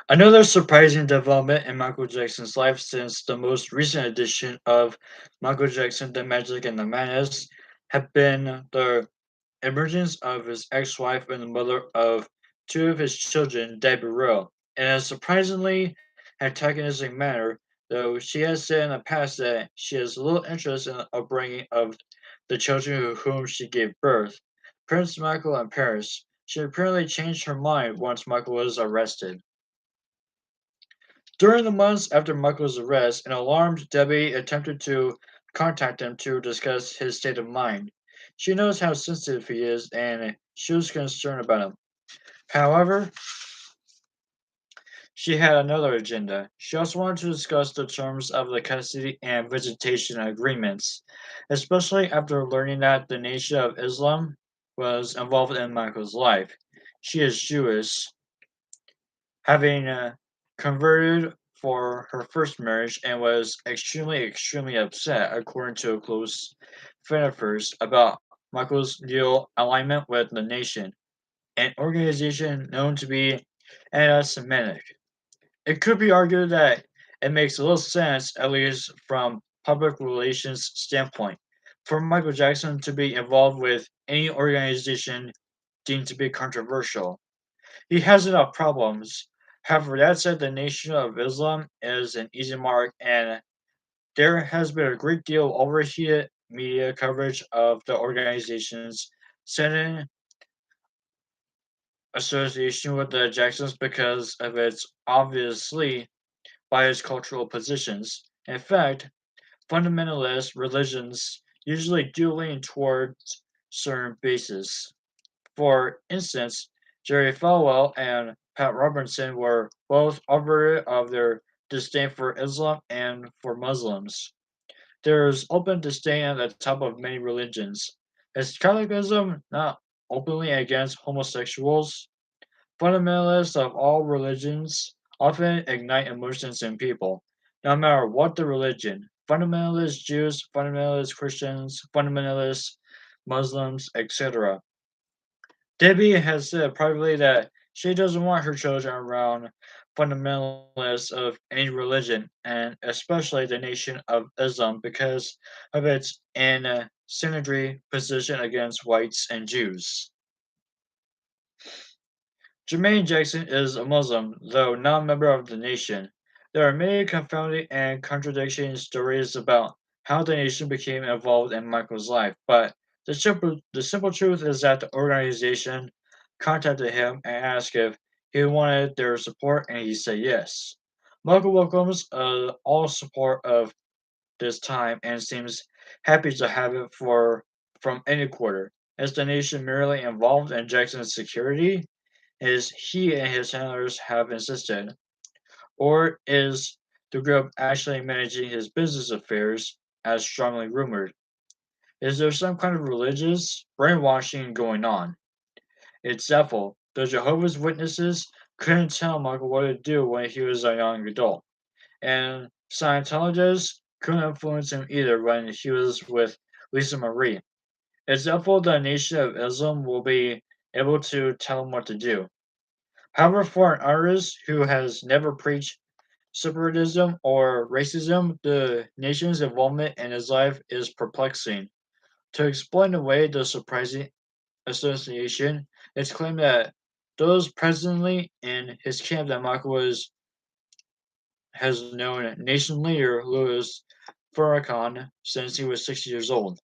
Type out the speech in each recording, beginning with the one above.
Another surprising development in Michael Jackson's life since the most recent edition of Michael Jackson: The Magic and the Madness have been the emergence of his ex-wife and the mother of two of his children, Debbie Rowe, in a surprisingly antagonistic manner, though she has said in the past that she has little interest in the upbringing of the children to whom she gave birth, Prince Michael and Paris. She apparently changed her mind once Michael was arrested. During the months after Michael's arrest, an alarmed Debbie attempted to contact him to discuss his state of mind. She knows how sensitive he is and she was concerned about him. However, she had another agenda. She also wanted to discuss the terms of the custody and visitation agreements, especially after learning that the Nation of Islam was involved in Michael's life. She is Jewish, having converted for her first marriage and was extremely upset, according to a close friend of hers, about Michael's new alignment with the Nation, an organization known to be anti-Semitic. It could be argued that it makes little sense, at least from public relations standpoint, for Michael Jackson to be involved with any organization deemed to be controversial. He has enough problems. However, that said, the Nation of Islam is an easy mark, and there has been a great deal of overheated media coverage of the organization's sudden association with the Jacksons because of its obviously biased cultural positions. In fact, fundamentalist religions usually do lean towards certain bases. For instance, Jerry Falwell and Pat Robertson were both overt of their disdain for Islam and for Muslims. There is open disdain at the top of many religions. Is Catholicism not openly against homosexuals? Fundamentalists of all religions often ignite emotions in people, no matter what the religion. Fundamentalist Jews, fundamentalist Christians, fundamentalist Muslims, etc. Debbie has said privately that she doesn't want her children around fundamentalists of any religion, and especially the Nation of Islam, because of its incendiary position against whites and Jews. Jermaine Jackson is a Muslim, though not a member of the nation. There are many confounding and contradicting stories about how the nation became involved in Michael's life, but the simple truth is that the organization contacted him and asked if he wanted their support, and he said yes. Michael welcomes all support of this time and seems happy to have it from any quarter. Is the nation merely involved in Jackson's security? As he and his handlers have insisted, or is the group actually managing his business affairs as strongly rumored? Is there some kind of religious brainwashing going on? It's doubtful. The Jehovah's Witnesses couldn't tell Michael what to do when he was a young adult, and Scientologists couldn't influence him either when he was with Lisa Marie. It's doubtful the Nation of Islam will be able to tell him what to do. However, for an artist who has never preached separatism or racism, the nation's involvement in his life is perplexing. To explain away the surprising association, it's claimed that those presently in his camp that Michael has known nation leader Louis Farrakhan since he was 6 years old.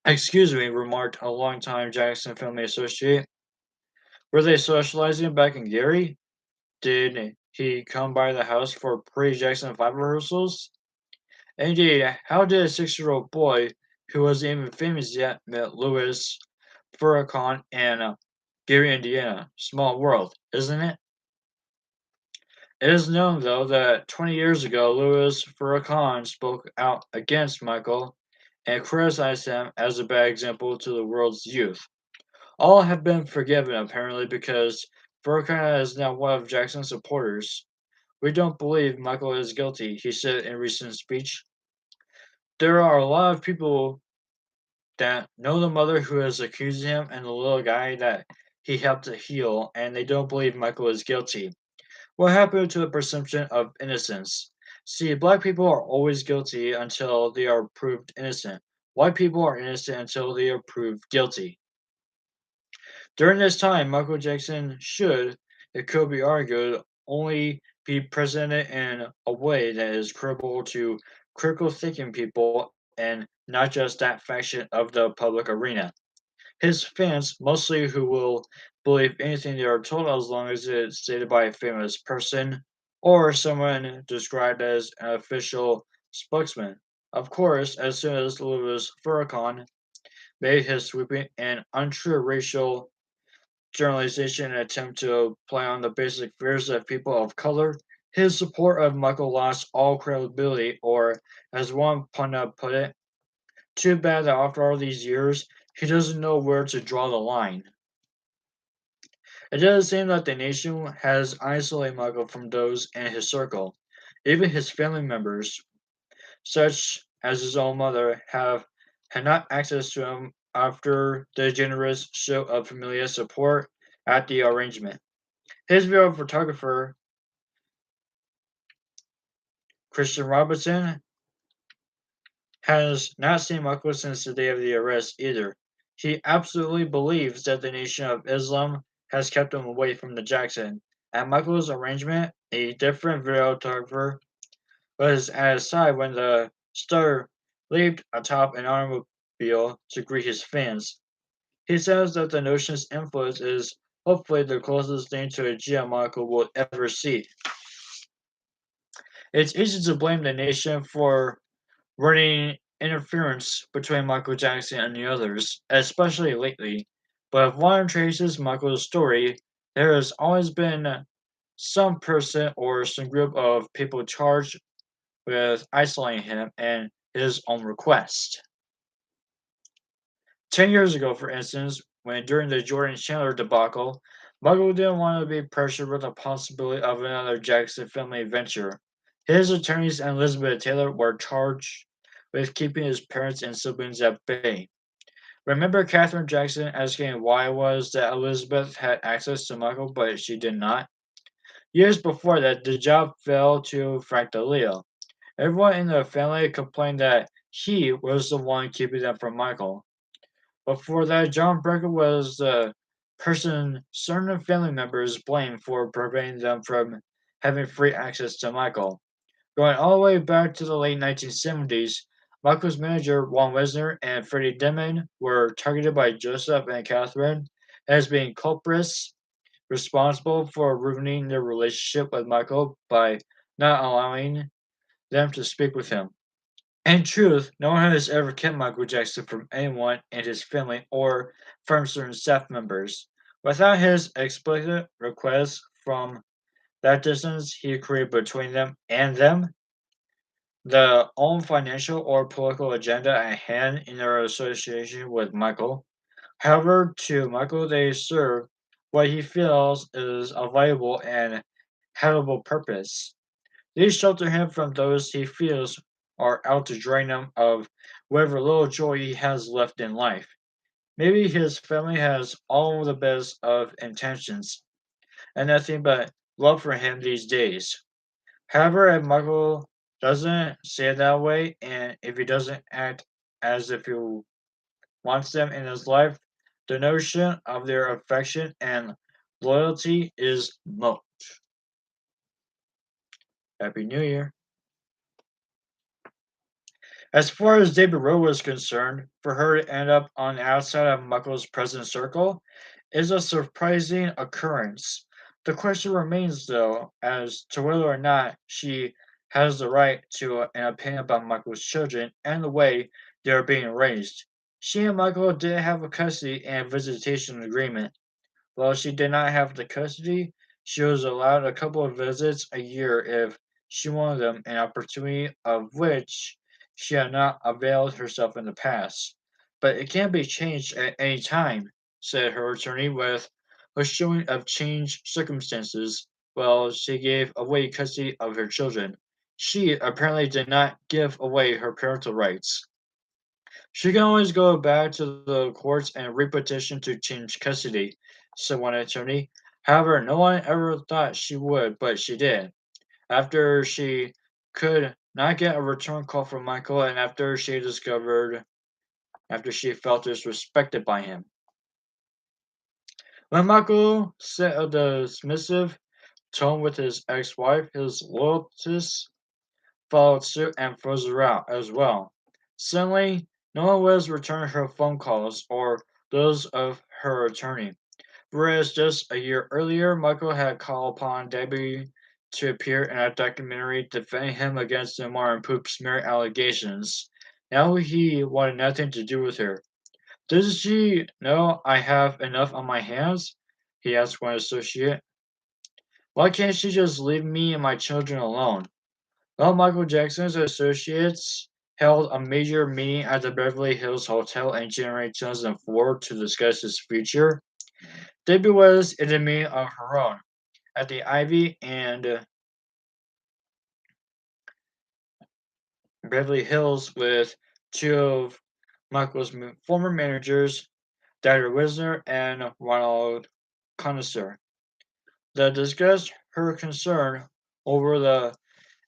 Excuse me, remarked a longtime Jackson family associate. Were they socializing back in Gary? Did he come by the house for pre-Jackson 5 rehearsals? Indeed, how did a 6-year-old boy who wasn't even famous yet met Louis Farrakhan in Gary, Indiana? Small world, isn't it? It is known, though, that 20 years ago Louis Farrakhan spoke out against Michael and criticized him as a bad example to the world's youth. All have been forgiven, apparently, because Farrakhan is now one of Jackson's supporters. We don't believe Michael is guilty, he said in a recent speech. There are a lot of people that know the mother who is accusing him and the little guy that he helped to heal, and they don't believe Michael is guilty. What happened to the presumption of innocence? See, black people are always guilty until they are proved innocent. White people are innocent until they are proved guilty. During this time, Michael Jackson should, it could be argued, only be presented in a way that is credible to critical thinking people and not just that faction of the public arena. His fans, mostly who will believe anything they are told as long as it's stated by a famous person or someone described as an official spokesman. Of course, as soon as Louis Farrakhan made his sweeping and untrue racial generalization and attempt to play on the basic fears of people of color, his support of Michael lost all credibility, or, as one pundit put it, too bad that after all these years, he doesn't know where to draw the line. It does seem that the nation has isolated Michael from those in his circle. Even his family members, such as his own mother, have had not access to him after the generous show of familial support at the arrangement. His video photographer, Christian Robinson, has not seen Michael since the day of the arrest either. He absolutely believes that the Nation of Islam has kept him away from the Jackson. At Michael's arrangement, a different videographer was at his side when the star leaped atop an automobile to greet his fans. He says that the Nation's influence is hopefully the closest thing to a GM Michael will ever see. It's easy to blame the nation for running interference between Michael Jackson and the others, especially lately. But if one traces Michael's story, there has always been some person or some group of people charged with isolating him and his own request. 10 years ago, for instance, when during the Jordan Chandler debacle, Michael didn't want to be pressured with the possibility of another Jackson family venture. His attorneys and Elizabeth Taylor were charged with keeping his parents and siblings at bay. Remember Katherine Jackson asking why it was that Elizabeth had access to Michael but she did not? Years before that, the job fell to Frank DeLeo. Everyone in the family complained that he was the one keeping them from Michael. Before that, John Brecker was the person certain family members blamed for preventing them from having free access to Michael. Going all the way back to the late 1970s, Michael's manager, Juan Wisner, and Freddie Deming were targeted by Joseph and Catherine as being culprits responsible for ruining their relationship with Michael by not allowing them to speak with him. In truth, no one has ever kept Michael Jackson from anyone in his family or from certain staff members. Without his explicit request from that distance he created between them, the own financial or political agenda at hand in their association with Michael. However, to Michael they serve what he feels is a viable and habitable purpose. These shelter him from those he feels are out to drain him of whatever little joy he has left in life. Maybe his family has all the best of intentions and nothing but love for him these days. However, if Michael doesn't say it that way, and if he doesn't act as if he wants them in his life, the notion of their affection and loyalty is moot. Happy New Year. As far as David Rowe was concerned, for her to end up on the outside of Michael's present circle is a surprising occurrence. The question remains, though, as to whether or not she has the right to an opinion about Michael's children and the way they are being raised. She and Michael did have a custody and visitation agreement. While she did not have the custody, she was allowed a couple of visits a year if she wanted them, an opportunity of which she had not availed herself in the past. But it can be changed at any time, said her attorney with a showing of changed circumstances. Well, she gave away custody of her children. She apparently did not give away her parental rights. She can always go back to the courts and repetition to change custody, said one attorney. However, no one ever thought she would, but she did. After she could not get a return call from Michael, and after she felt disrespected by him. When Michael set a dismissive tone with his ex-wife, his loyalists followed suit and froze her out as well. Suddenly, no one was returning her phone calls or those of her attorney. Whereas just a year earlier, Michael had called upon Debbie to appear in a documentary defending him against the Martin Poop smear allegations. Now he wanted nothing to do with her. Does she know I have enough on my hands? He asked one associate. Why can't she just leave me and my children alone? Well, Michael Jackson's associates held a major meeting at the Beverly Hills Hotel in January 2004 to discuss his future. Debbie was in a meeting of her own at the Ivy and Beverly Hills with two of Michael's former managers, Dr. Wisner and Ronald Connoisseur. They discussed her concern over the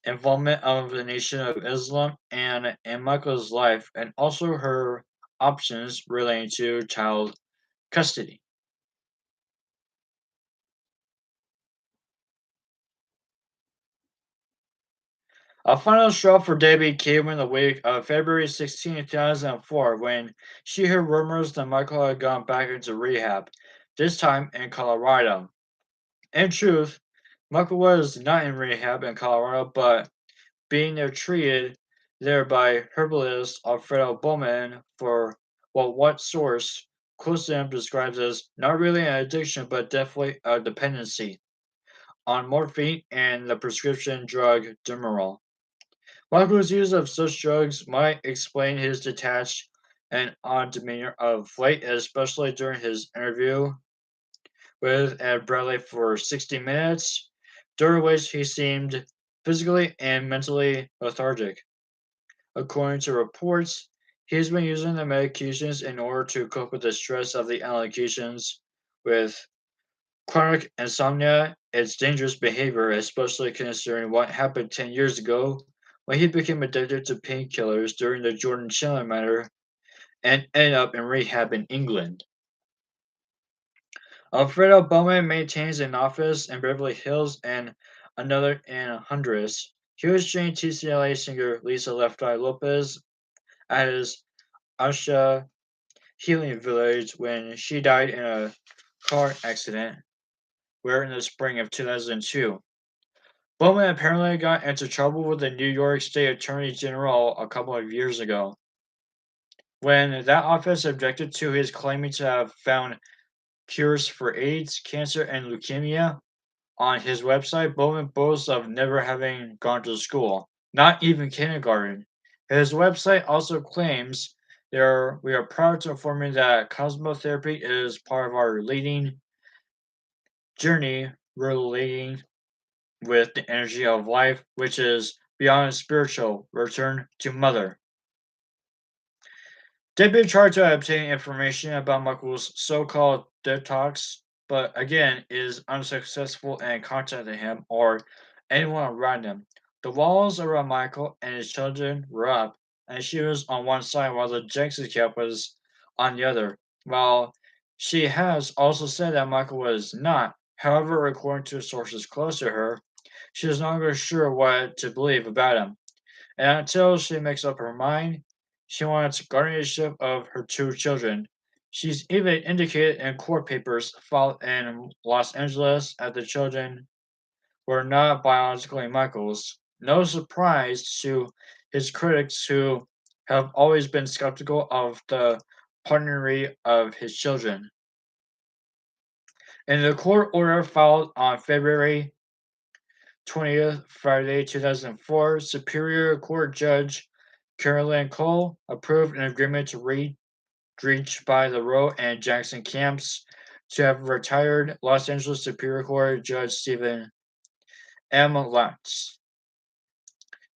involvement of the Nation of Islam and in Michael's life, and also her options relating to child custody. A final straw for Debbie came in the week of February 16, 2004, when she heard rumors that Michael had gone back into rehab, this time in Colorado. In truth, Michael was not in rehab in Colorado, but being there treated there by herbalist Alfredo Bowman for what source close to him describes as not really an addiction but definitely a dependency on morphine and the prescription drug Demerol. Michael's use of such drugs might explain his detached and odd demeanor of late, especially during his interview with Ed Bradley for 60 minutes, during which he seemed physically and mentally lethargic. According to reports, he's been using the medications in order to cope with the stress of the allocations. With chronic insomnia, it's dangerous behavior, especially considering what happened 10 years ago when he became addicted to painkillers during the Jordan Chandler matter and ended up in rehab in England. Alfredo Bowman maintains an office in Beverly Hills and another in Honduras. He was trained TCLA singer Lisa Left Eye Lopez at his Asha Healing Village when she died in a car accident where in the spring of 2002. Bowman apparently got into trouble with the New York State Attorney General a couple of years ago when that office objected to his claiming to have found cures for AIDS, cancer, and leukemia. On his website, Bowman boasts of never having gone to school, not even kindergarten. His website also claims we are proud to inform you that cosmotherapy is part of our leading journey relating with the energy of life, which is beyond spiritual. Return to Mother. Debbie tried to obtain information about Michael's so-called detox, but again is unsuccessful in contacting him or anyone around him. The walls around Michael and his children were up, and she was on one side while the Jackson camp was on the other. While she has also said that Michael was not, however, according to sources close to her, she is no longer sure what to believe about him. And until she makes up her mind, she wants guardianship of her two children. She's even indicated in court papers filed in Los Angeles that the children were not biologically Michael's. No surprise to his critics who have always been skeptical of the paternity of his children. In the court order filed on February 20th, Friday, 2004, Superior Court Judge Carolyn Cole approved an agreement to reached by the Roe and Jackson camps to have retired Los Angeles Superior Court Judge Stephen M. Lutz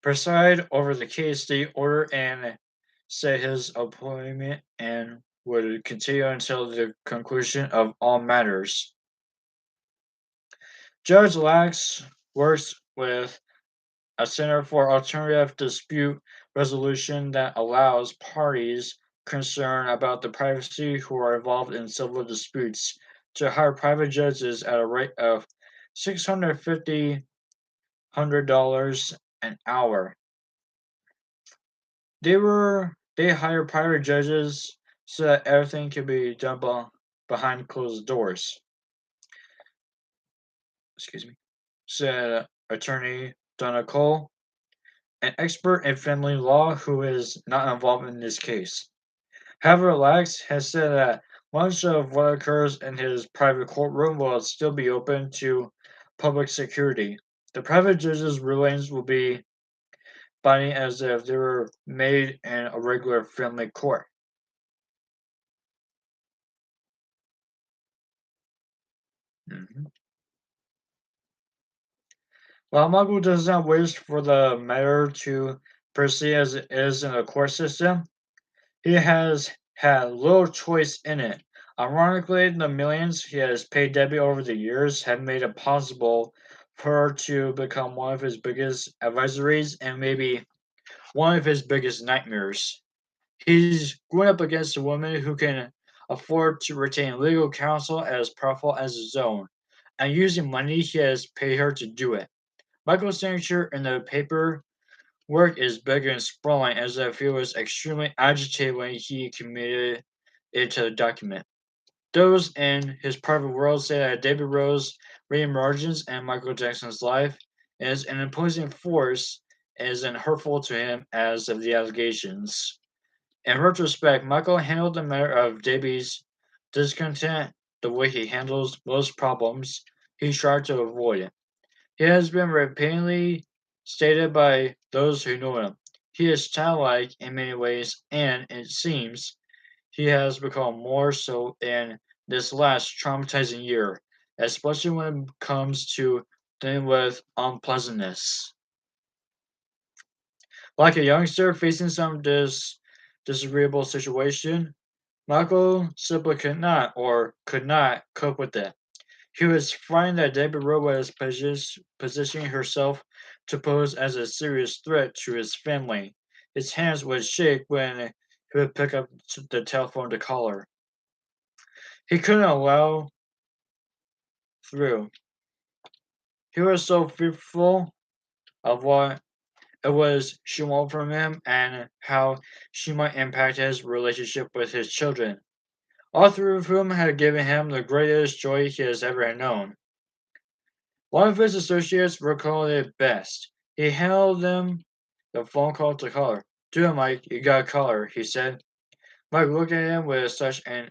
preside over the case. The order and said his appointment and would continue until the conclusion of all matters. Judge Lax works with a Center for Alternative Dispute Resolution that allows parties concerned about the privacy who are involved in civil disputes to hire private judges at a rate of $650 an hour. They hire private judges so that everything can be done behind closed doors. Excuse me. Said attorney Donna Cole, an expert in family law who is not involved in this case. However, Lax has said that much of what occurs in his private courtroom will still be open to public security. The private judge's rulings will be binding as if they were made in a regular family court. Mhm. While Michael does not wish for the matter to proceed as it is in the court system, he has had little choice in it. Ironically, the millions he has paid Debbie over the years have made it possible for her to become one of his biggest adversaries and maybe one of his biggest nightmares. He's going up against a woman who can afford to retain legal counsel as powerful as his own, and using money he has paid her to do it. Michael's signature in the paper work is big and sprawling as if he was extremely agitated when he committed it to the document. Those in his private world say that David Rose reemergence in Michael Jackson's life is an imposing force and isn't hurtful to him as of the allegations. In retrospect, Michael handled the matter of Debbie's discontent the way he handles most problems he tried to avoid. He has been repeatedly stated by those who know him. He is childlike in many ways, and it seems he has become more so in this last traumatizing year, especially when it comes to dealing with unpleasantness. Like a youngster facing some disagreeable situation, Michael simply could not or could not cope with it. He was frightened that David Rowe was positioning herself to pose as a serious threat to his family. His hands would shake when he would pick up the telephone to call her. He couldn't allow through. He was so fearful of what it was she wanted from him and how she might impact his relationship with his children, all three of whom had given him the greatest joy he has ever known. One of his associates recalled it best. He handed them the phone call to call her. Do it, Mike. You gotta call her, he said. Mike looked at him with such an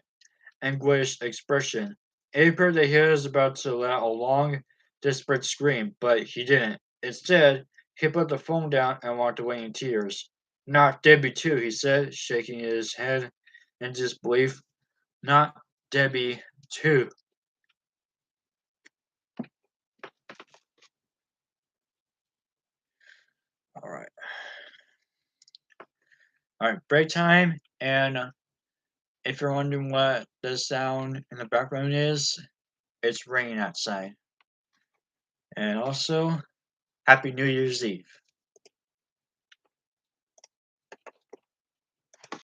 anguished expression. It appeared that he was about to let out a long, desperate scream, but he didn't. Instead, he put the phone down and walked away in tears. Not Debbie, too, he said, shaking his head in disbelief. Not Debbie, too. All right. All right, break time. And if you're wondering what the sound in the background is, it's raining outside. And also, Happy New Year's Eve.